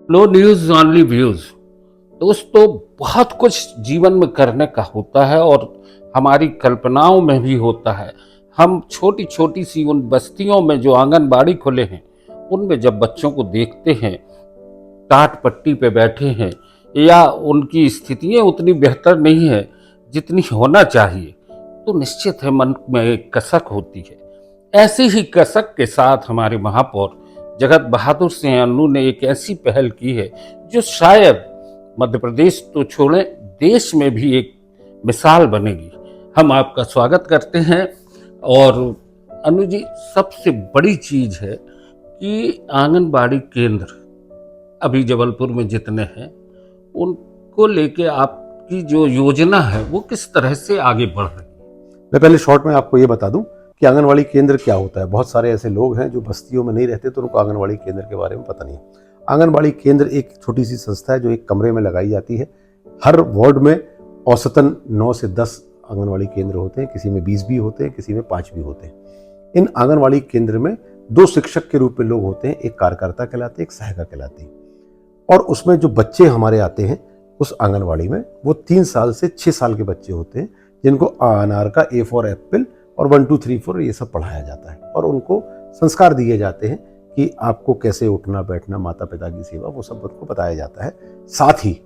No news only views. दोस्तों, बहुत कुछ जीवन में करने का होता है और हमारी कल्पनाओं में भी होता है। हम छोटी छोटी सी उन बस्तियों में जो आंगनबाड़ी खुले हैं, उनमें जब बच्चों को देखते हैं, टाट पट्टी पे बैठे हैं, या उनकी स्थितियां उतनी बेहतर नहीं है जितनी होना चाहिए, तो निश्चित है मन में एक कसक होती है। ऐसी ही कसक के साथ हमारे महापौर जगत बहादुर सिंह अन्नू ने एक ऐसी पहल की है जो शायद मध्य प्रदेश तो छोड़ें, देश में भी एक मिसाल बनेगी। हम आपका स्वागत करते हैं। और अनु जी, सबसे बड़ी चीज है कि आंगनबाड़ी केंद्र अभी जबलपुर में जितने हैं, उनको लेके आपकी जो योजना है वो किस तरह से आगे बढ़ रही है? मैं पहले शॉर्ट में आपको ये बता दूं कि आंगनवाड़ी केंद्र क्या होता है। बहुत सारे ऐसे लोग हैं जो बस्तियों में नहीं रहते, तो उनको आंगनवाड़ी केंद्र के बारे में पता नहीं है। आंगनवाड़ी केंद्र एक छोटी सी संस्था है जो एक कमरे में लगाई जाती है। हर वार्ड में औसतन 9 से 10 आंगनवाड़ी केंद्र होते हैं, किसी में 20 भी होते हैं, किसी में 5 भी होते हैं। इन आंगनवाड़ी केंद्र में 2 शिक्षक के रूप में लोग होते हैं, एक कार्यकर्ता कहलाते हैं, एक सहायिका कहलाती है। और उसमें जो बच्चे हमारे आते हैं उस आंगनवाड़ी में, वो 3 साल से 6 साल के बच्चे होते हैं, जिनको अनार का A फॉर एप्पल और 1 2 3 4 ये सब पढ़ाया जाता है। और उनको संस्कार दिए जाते हैं कि आपको कैसे उठना बैठना, माता पिता की सेवा, वो सब उनको बताया जाता है। साथ ही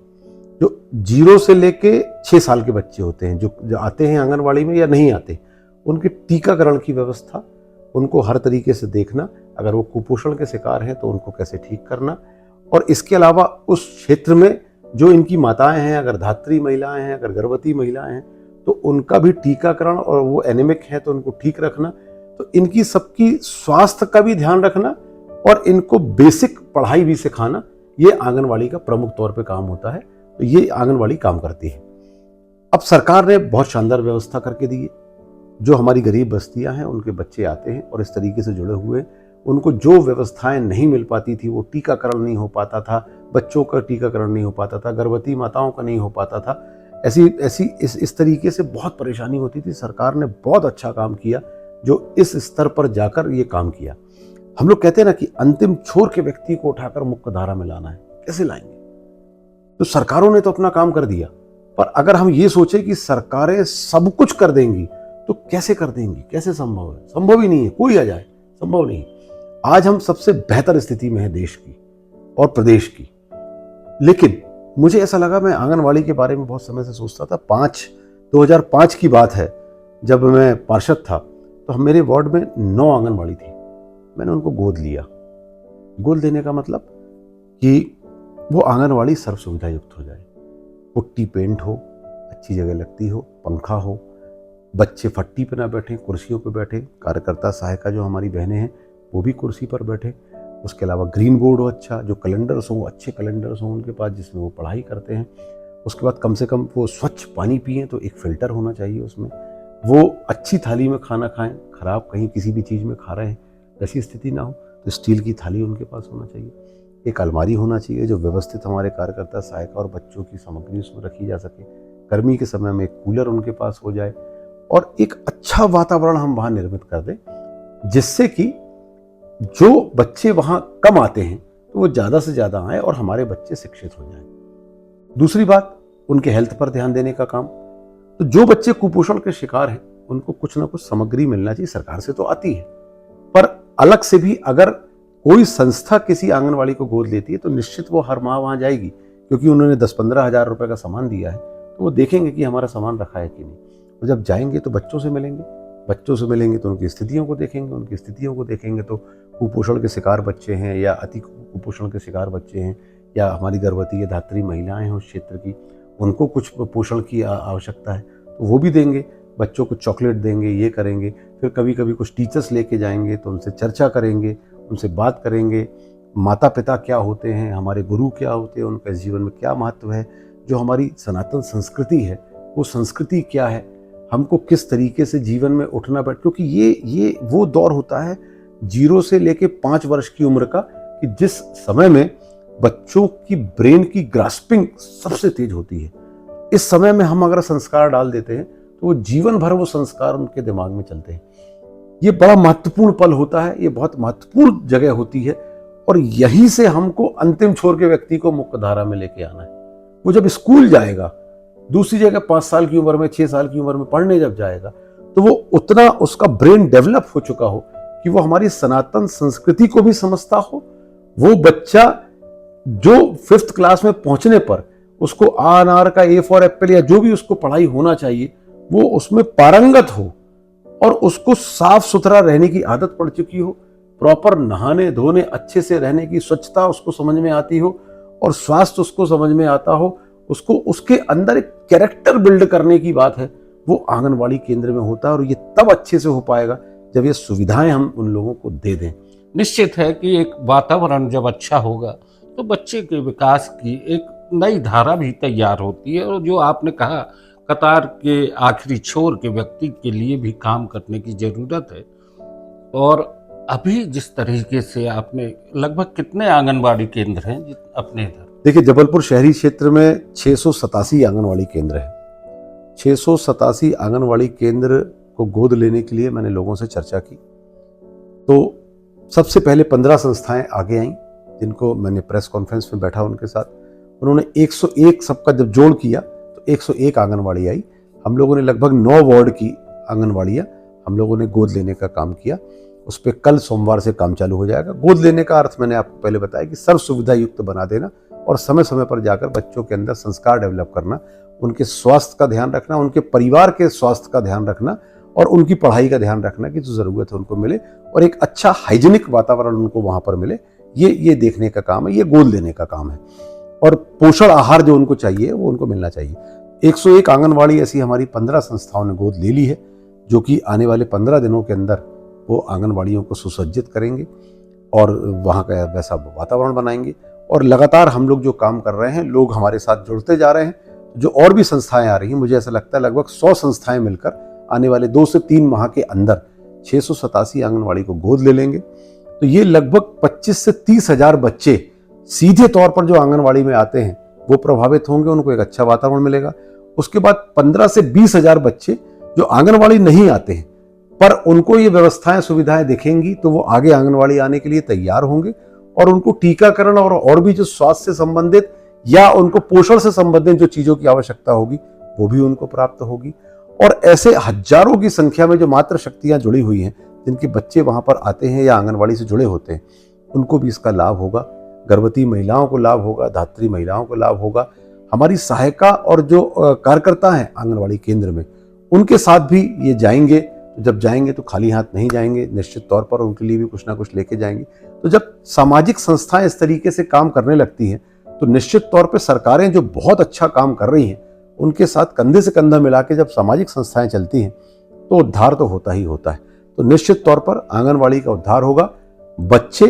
जो 0 से लेके 6 साल के बच्चे होते हैं, जो आते हैं आंगनवाड़ी में या नहीं आते, उनके टीकाकरण की व्यवस्था, उनको हर तरीके से देखना, अगर वो कुपोषण के शिकार हैं तो उनको कैसे ठीक करना। और इसके अलावा उस क्षेत्र में जो इनकी माताएं हैं, अगर धात्री महिलाएं हैं, अगर गर्भवती महिलाएं हैं, तो उनका भी टीकाकरण, और वो एनीमिक है तो उनको ठीक रखना। तो इनकी सबकी स्वास्थ्य का भी ध्यान रखना और इनको बेसिक पढ़ाई भी सिखाना, ये आंगनवाड़ी का प्रमुख तौर पे काम होता है। तो ये आंगनवाड़ी काम करती है। अब सरकार ने बहुत शानदार व्यवस्था करके दी है। जो हमारी गरीब बस्तियां हैं, उनके बच्चे आते हैं और इस तरीके से जुड़े हुए हैं। उनको जो व्यवस्थाएं नहीं मिल पाती थी, वो टीकाकरण नहीं हो पाता था, बच्चों का टीकाकरण नहीं हो पाता था, गर्भवती माताओं का नहीं हो पाता था, ऐसी ऐसी इस तरीके से बहुत परेशानी होती थी। सरकार ने बहुत अच्छा काम किया जो इस स्तर पर जाकर ये काम किया। हम लोग कहते हैं ना कि अंतिम छोर के व्यक्ति को उठाकर मुख्य धारा में लाना है, कैसे लाएंगे? तो सरकारों ने तो अपना काम कर दिया, पर अगर हम ये सोचे कि सरकारें सब कुछ कर देंगी तो कैसे कर देंगी? कैसे संभव है? संभव ही नहीं है। कोई आ जाए, संभव नहीं। आज हम सबसे बेहतर स्थिति में है देश की और प्रदेश की। लेकिन मुझे ऐसा लगा, मैं आंगनवाड़ी के बारे में बहुत समय से सोचता था। 2005 की बात है, जब मैं पार्षद था, तो मेरे वार्ड में 9 आंगनवाड़ी थी। मैंने उनको गोद लिया। गोद लेने का मतलब कि वो आंगनवाड़ी सर्व सुविधा युक्त हो जाए, पुट्टी पेंट हो, अच्छी जगह लगती हो, पंखा हो, बच्चे फट्टी पे ना बैठे, कुर्सियों पे बैठे, कार्यकर्ता सहायिका जो हमारी बहनें हैं वो भी कुर्सी पर बैठे। उसके अलावा ग्रीन बोर्ड हो अच्छा, जो कैलेंडर्स हो, अच्छे कैलेंडर्स हो उनके पास, जिसमें वो पढ़ाई करते हैं। उसके बाद कम से कम वो स्वच्छ पानी पिएं, तो एक फ़िल्टर होना चाहिए उसमें। वो अच्छी थाली में खाना खाएं, खराब कहीं किसी भी चीज़ में खा रहे हैं ऐसी स्थिति ना हो, तो स्टील की थाली उनके पास होना चाहिए। एक अलमारी होना चाहिए जो व्यवस्थित हमारे कार्यकर्ता सहायिका और बच्चों की सामग्री उसमें रखी जा सके। गर्मी के समय में एक कूलर उनके पास हो जाए और एक अच्छा वातावरण हम वहाँ निर्मित कर दें, जिससे कि जो बच्चे वहां कम आते हैं तो वो ज्यादा से ज्यादा आए और हमारे बच्चे शिक्षित हो जाएं। दूसरी बात, उनके हेल्थ पर ध्यान देने का काम। तो जो बच्चे कुपोषण के शिकार हैं, उनको कुछ ना कुछ सामग्री मिलना चाहिए। सरकार से तो आती है, पर अलग से भी अगर कोई संस्था किसी आंगनवाड़ी को गोद लेती है तो निश्चित वो हर माह वहां जाएगी, क्योंकि उन्होंने 10-15 हजार रुपए का सामान दिया है, तो वो देखेंगे कि हमारा सामान रखा है कि नहीं। और जब जाएंगे तो बच्चों से मिलेंगे, तो उनकी स्थितियों को देखेंगे, तो कुपोषण के शिकार बच्चे हैं या अति कुपोषण के शिकार बच्चे हैं, या हमारी गर्भवती या धात्री महिलाएं हैं उस क्षेत्र की, उनको कुछ पोषण की आवश्यकता है, तो वो भी देंगे। बच्चों को चॉकलेट देंगे, ये करेंगे। फिर कभी कभी कुछ टीचर्स लेके जाएंगे तो उनसे चर्चा करेंगे, उनसे बात करेंगे। माता पिता क्या होते हैं, हमारे गुरु क्या होते हैं, उनका जीवन में क्या महत्व है, जो हमारी सनातन संस्कृति है वो संस्कृति क्या है, हमको किस तरीके से जीवन में उठना बैठ, क्योंकि ये वो दौर होता है 0 से लेके 5 वर्ष की उम्र का, कि जिस समय में बच्चों की ब्रेन की ग्रास्पिंग सबसे तेज होती है। इस समय में हम अगर संस्कार डाल देते हैं तो वो जीवन भर वो संस्कार उनके दिमाग में चलते हैं। ये बड़ा महत्वपूर्ण पल होता है, ये बहुत महत्वपूर्ण जगह होती है। और यहीं से हमको अंतिम छोर के व्यक्ति को मुख्य धारा में लेके आना है। वो जब स्कूल जाएगा, दूसरी जगह 5 साल की उम्र में, 6 साल की उम्र में पढ़ने जब जाएगा, तो वो उतना उसका ब्रेन डेवलप हो चुका हो कि वो हमारी सनातन संस्कृति को भी समझता हो। वो बच्चा जो 5th क्लास में पहुंचने पर उसको आ अनार का ए फॉर एप्पल या जो भी उसको पढ़ाई होना चाहिए वो उसमें पारंगत हो और उसको साफ सुथरा रहने की आदत पड़ चुकी हो, प्रॉपर नहाने धोने अच्छे से रहने की स्वच्छता उसको समझ में आती हो और स्वास्थ्य उसको समझ में आता हो, उसको उसके अंदर एक कैरेक्टर बिल्ड करने की बात है, वो आंगनवाड़ी केंद्र में होता है। और ये तब अच्छे से हो पाएगा जब ये सुविधाएं हम उन लोगों को दे दें। निश्चित है कि एक वातावरण जब अच्छा होगा तो बच्चे के विकास की एक नई धारा भी तैयार होती है। और जो आपने कहा, कतार के आखिरी छोर के व्यक्ति के लिए भी काम करने की जरूरत है। और अभी जिस तरीके से आपने, लगभग कितने आंगनबाड़ी केंद्र हैं अपने इधर? देखिए, जबलपुर शहरी क्षेत्र में 687 आंगनवाड़ी केंद्र है। 687 आंगनवाड़ी केंद्र को गोद लेने के लिए मैंने लोगों से चर्चा की, तो सबसे पहले 15 संस्थाएं आगे आईं, जिनको मैंने प्रेस कॉन्फ्रेंस में बैठा उनके साथ। उन्होंने 101 सबका जब जोड़ किया तो 101 आंगनवाड़ी आई। हम लोगों ने लगभग 9 वार्ड की आंगनवाड़ियाँ हम लोगों ने गोद लेने का काम किया। उस पर कल सोमवार से काम चालू हो जाएगा। गोद लेने का अर्थ मैंने आपको पहले बताया कि सर्व सुविधा युक्त बना देना और समय समय पर जाकर बच्चों के अंदर संस्कार डेवलप करना, उनके स्वास्थ्य का ध्यान रखना, उनके परिवार के स्वास्थ्य का ध्यान रखना और उनकी पढ़ाई का ध्यान रखना कि जो ज़रूरत है उनको मिले और एक अच्छा हाइजीनिक वातावरण उनको वहाँ पर मिले। ये देखने का काम है, ये गोद लेने का काम है। और पोषण आहार जो उनको चाहिए वो उनको मिलना चाहिए। 101 आंगनवाड़ी ऐसी हमारी 15 संस्थाओं ने गोद ले ली है, जो कि आने वाले 15 दिनों के अंदर वो आंगनवाड़ियों को सुसज्जित करेंगे और वहाँ का वैसा वातावरण बनाएंगे। और लगातार हम लोग जो काम कर रहे हैं, लोग हमारे साथ जुड़ते जा रहे हैं। जो और भी संस्थाएं आ रही हैं, मुझे ऐसा लगता है लगभग 100 संस्थाएं मिलकर आने वाले 2 से 3 माह के अंदर 687 आंगनवाड़ी को गोद ले लेंगे। तो ये लगभग 25 से 30 हजार बच्चे सीधे तौर पर जो आंगनवाड़ी में आते हैं वो प्रभावित होंगे, उनको एक अच्छा वातावरण मिलेगा। उसके बाद 15 से 20 हजार बच्चे जो आंगनवाड़ी नहीं आते हैं पर उनको ये व्यवस्थाएं सुविधाएं दिखेंगी तो वो आगे आंगनवाड़ी आने के लिए तैयार होंगे और उनको टीकाकरण और भी जो स्वास्थ्य से संबंधित या उनको पोषण से संबंधित जो चीजों की आवश्यकता होगी वो भी उनको प्राप्त होगी। और ऐसे हजारों की संख्या में जो मातृ शक्तियां जुड़ी हुई हैं, जिनके बच्चे वहां पर आते हैं या आंगनवाड़ी से जुड़े होते हैं, उनको भी इसका लाभ होगा। गर्भवती महिलाओं को लाभ होगा, धात्री महिलाओं को लाभ होगा। हमारी सहायिका और जो कार्यकर्ता हैं आंगनवाड़ी केंद्र में, उनके साथ भी ये जाएंगे। जब जाएंगे तो खाली हाथ नहीं जाएंगे, निश्चित तौर पर उनके लिए भी कुछ ना कुछ लेके जाएंगे। तो जब सामाजिक संस्थाएं इस तरीके से काम करने लगती हैं तो निश्चित तौर पर सरकारें जो बहुत अच्छा काम कर रही हैं उनके साथ कंधे से कंधा मिला के जब सामाजिक संस्थाएं चलती हैं तो उद्धार तो होता ही होता है। तो निश्चित तौर पर आंगनवाड़ी का उद्धार होगा। बच्चे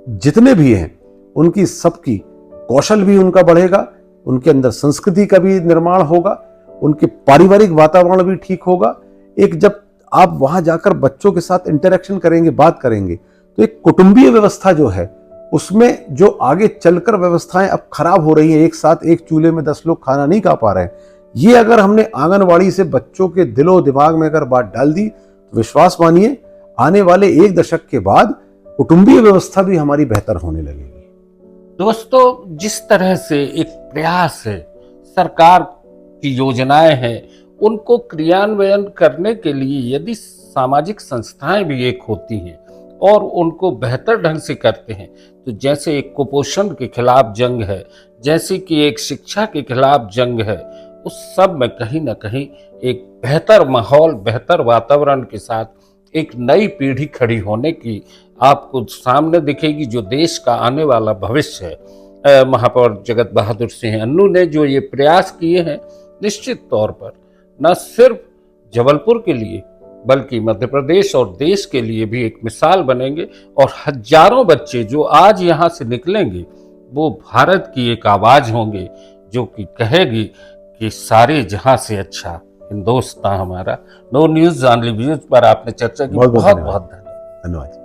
जितने भी हैं उनकी सबकी कौशल भी उनका बढ़ेगा, उनके अंदर संस्कृति का भी निर्माण होगा, उनके पारिवारिक वातावरण भी ठीक होगा। एक जब आप वहां जाकर बच्चों के साथ इंटरेक्शन करेंगे, बात करेंगे, तो एक कुटुंबीय व्यवस्था जो है उसमें जो आगे चलकर व्यवस्थाएं अब खराब हो रही हैं, एक साथ एक चूल्हे में 10 लोग खाना नहीं खा पा रहे हैं, ये अगर हमने आंगनवाड़ी से बच्चों के दिलो दिमाग में अगर बात डाल दी तो विश्वास मानिए आने वाले 1 दशक के बाद कुटुंबीय व्यवस्था भी हमारी बेहतर होने लगेगी। दोस्तों, जिस तरह से एक प्रयास है, सरकार की योजनाएं हैं, उनको क्रियान्वयन करने के लिए यदि सामाजिक संस्थाएं भी एक होती हैं और उनको बेहतर ढंग से करते हैं, तो जैसे एक कुपोषण के खिलाफ जंग है, जैसे कि एक शिक्षा के खिलाफ जंग है, उस सब में कहीं ना कहीं एक बेहतर माहौल, बेहतर वातावरण के साथ एक नई पीढ़ी खड़ी होने की आपको सामने दिखेगी। जो देश का आने वाला भविष्य है, महापौर जगत बहादुर सिंह अन्नू ने जो ये प्रयास किए हैं, निश्चित तौर पर न सिर्फ जबलपुर के लिए बल्कि मध्य प्रदेश और देश के लिए भी एक मिसाल बनेंगे। और हजारों बच्चे जो आज यहाँ से निकलेंगे वो भारत की एक आवाज होंगे जो कि कहेगी कि सारे जहां से अच्छा हिंदुस्तान हमारा। नो न्यूज ऑनली व्यूज पर आपने चर्चा की। बहुत बहुत धन्यवाद।